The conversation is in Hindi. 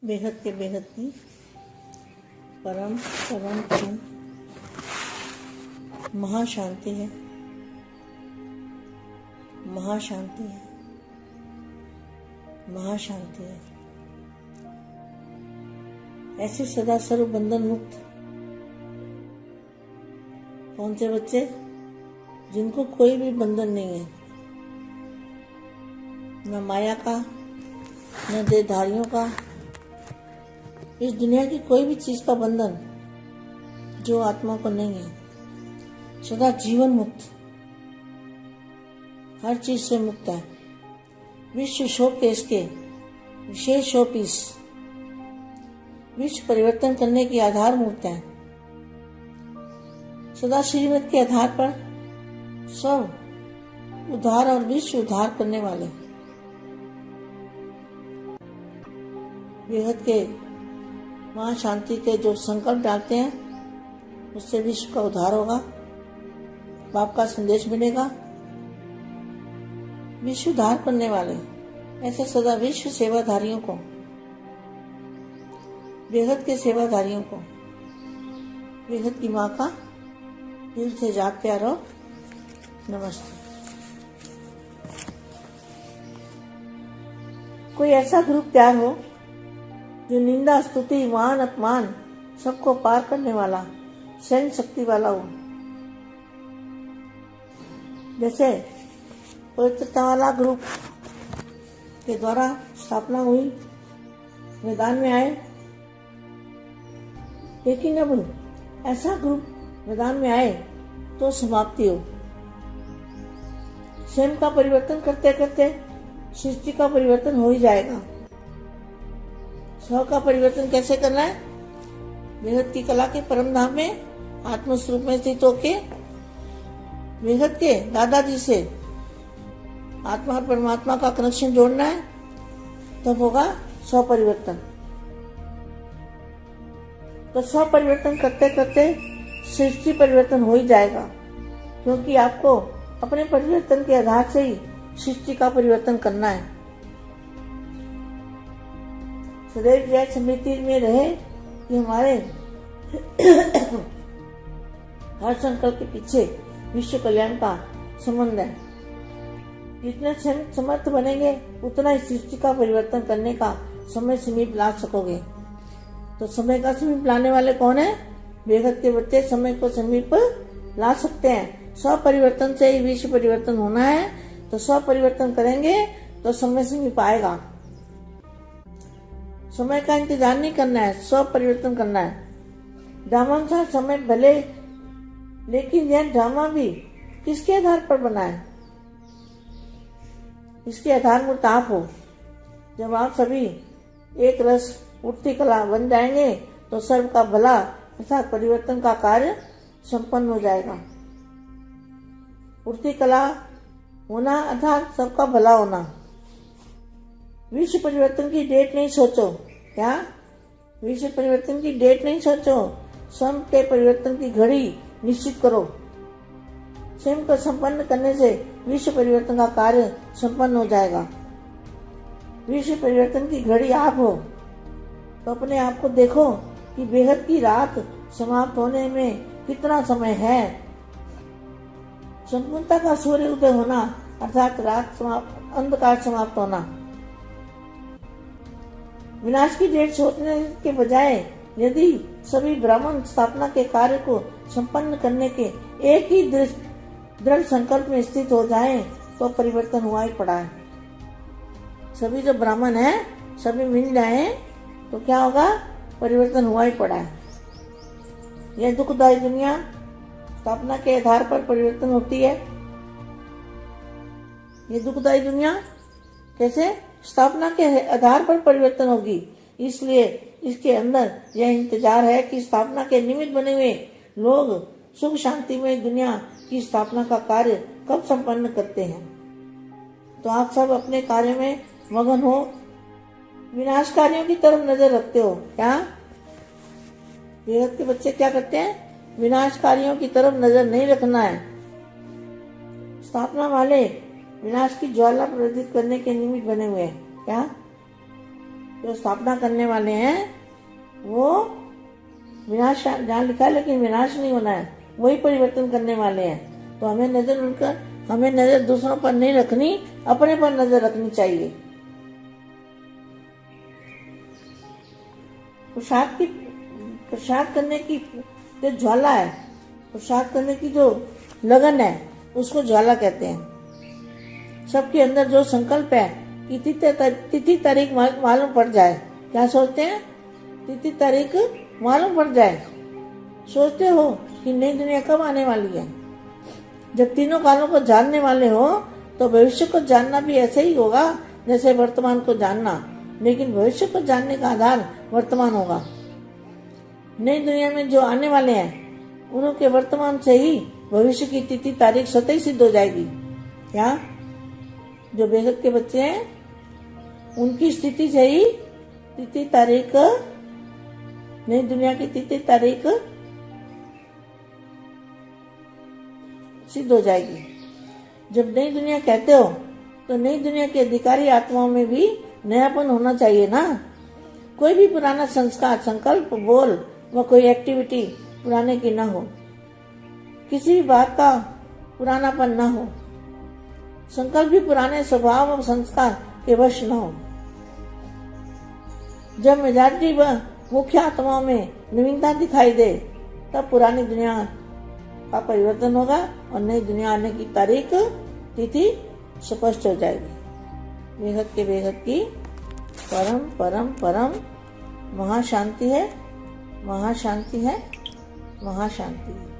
बेहद के बेहद की परम परम परम महाशांति है, महाशांति है, महाशांति है। ऐसे सदा सर्व बंधन मुक्त कौन से बच्चे जिनको कोई भी बंधन नहीं है, न माया का न देहधारियों का, इस दुनिया की कोई भी चीज का बंधन जो आत्मा को नहीं है, सदा जीवन मुक्त, हर चीज से मुक्त है। विश्व शोकेस के विशेष शोपीस, विश्व परिवर्तन करने की आधार मूर्त है। सदा श्रीमत के आधार पर सब उद्धार और विश्व उद्धार करने वाले बेहद के महाशांति के जो संकल्प डालते हैं उससे विश्व का उद्धार होगा, बाप का संदेश मिलेगा। विश्व उद्धार करने वाले ऐसे सदा विश्व सेवाधारियों को, बेहद के सेवाधारियों को बेहद की माँ का दिल से याद प्यार और नमस्ते। कोई ऐसा ग्रुप तैयार हो जो निंदा स्तुति मान अपमान सबको पार करने वाला सहन शक्ति वाला हो। जैसे पवित्रता वाला ग्रुप के द्वारा स्थापना हुई, मैदान में आए, लेकिन अब ऐसा ग्रुप मैदान में आए तो समाप्ति हो। स्वयं का परिवर्तन करते करते सृष्टि का परिवर्तन हो ही जाएगा। स्व का परिवर्तन कैसे करना है? बेहद की कला के परम धाम में आत्म स्वरूप में स्थित होके बेहद के दादाजी से आत्मा और परमात्मा का कनेक्शन जोड़ना है, तब होगा स्व परिवर्तन। तो स्व परिवर्तन करते करते सृष्टि परिवर्तन हो ही जाएगा, क्योंकि आपको अपने परिवर्तन के आधार से ही सृष्टि का परिवर्तन करना है। सदैव जय स्मृति में रहे कि हमारे हर संकल्प के पीछे विश्व कल्याण का संबंध है। जितने समर्थ बनेंगे उतना ही सृष्टि का परिवर्तन करने का समय समीप ला सकोगे। तो समय का समीप लाने वाले कौन है? बेहद के बच्चे समय को समीप ला सकते हैं। स्व परिवर्तन से ही विश्व परिवर्तन होना है, तो स्व परिवर्तन करेंगे तो समय समीप आएगा। समय का इंतजार नहीं करना है, स्व परिवर्तन करना है। ड्रामानुसार समय भले, लेकिन यह ड्रामा भी किसके आधार पर बना है? इसके आधार मूर्त आप हो। जब आप सभी एक रस उठती कला बन जाएंगे तो सर्व का भला अर्थात परिवर्तन का कार्य संपन्न हो जाएगा। उठती कला होना अर्थात सबका भला होना। विश्व परिवर्तन की डेट नहीं सोचो। क्या? विश्व परिवर्तन की डेट नहीं सोचो, स्वयं के परिवर्तन की घड़ी निश्चित करो। स्वयं को संपन्न करने से विश्व परिवर्तन का कार्य संपन्न हो जाएगा। विश्व परिवर्तन की घड़ी आप हो, तो अपने आप को देखो कि बेहद की रात समाप्त होने में कितना समय है। संपूर्णता का सूर्य उदय होना अर्थात रात समाप्त, अंधकार समाप्त होना। विनाश की डेट सोचने के बजाय यदि सभी ब्राह्मण स्थापना के कार्य को संपन्न करने के एक ही दृढ़ संकल्प में स्थित हो जाएं, तो परिवर्तन हुआ ही पड़ा है। सभी जो ब्राह्मण हैं सभी मिल जाएं तो क्या होगा? परिवर्तन हुआ ही पड़ा है। यह दुखदायी दुनिया स्थापना के आधार पर परिवर्तन होती है। ये दुखदायी दुनिया कैसे? स्थापना के आधार पर परिवर्तन होगी। इसलिए इसके अंदर यह इंतजार है कि स्थापना के निमित्त बने हुए लोग सुख शांति में दुनिया की स्थापना का कार्य कब संपन्न करते हैं। तो आप सब अपने कार्य में मगन हो, विनाश कार्यों की तरफ नजर रखते हो। क्या बेहद के बच्चे क्या करते हैं? विनाश कार्यों की तरफ नजर नहीं रखना है। स्थापना वाले विनाश की ज्वाला प्रज्वलित करने के निमित्त बने हुए हैं। क्या? जो स्थापना करने वाले हैं वो विनाश, जहाँ लिखा है लेकिन विनाश नहीं होना है, वही परिवर्तन करने वाले हैं। तो हमें नजर दूसरों पर नहीं रखनी, अपने पर नजर रखनी चाहिए। पुरुषार्थ करने की जो ज्वाला है, पुरुषार्थ करने की जो लगन है, उसको ज्वाला कहते हैं। सबके अंदर जो संकल्प है कि तिथि तारीख मालूम पड़ जाए, क्या सोचते हैं? तिथि तारीख मालूम पड़ जाए। सोचते हो कि नई दुनिया कब आने वाली है? जब तीनों कालों को जानने वाले हो तो भविष्य को जानना भी ऐसे ही होगा जैसे वर्तमान को जानना, लेकिन भविष्य को जानने का आधार वर्तमान होगा। नई दुनिया में जो आने वाले हैं उनके वर्तमान से ही भविष्य की तिथि तारीख स्वतः ही सिद्ध हो जाएगी। क्या? जो बेहद के बच्चे हैं उनकी स्थिति से ही तिथि तारीख, नई दुनिया की तिथि तारीख सिद्ध हो जाएगी। जब नई दुनिया कहते हो तो नई दुनिया के अधिकारी आत्माओं में भी नयापन होना चाहिए ना। कोई भी पुराना संस्कार, संकल्प, बोल व कोई एक्टिविटी पुराने की ना हो, किसी भी बात का पुरानापन ना हो, संकल्प भी पुराने स्वभाव और संस्कार के वश न हो। जब मेजॉरिटी व मुख्य आत्माओं में नवीनता दिखाई दे तब पुरानी दुनिया का परिवर्तन होगा और नई दुनिया आने की तारीख, तिथि स्पष्ट हो जाएगी। बेहद के बेहद की परम परम परम महाशांति है, महाशांति है, महाशांति है।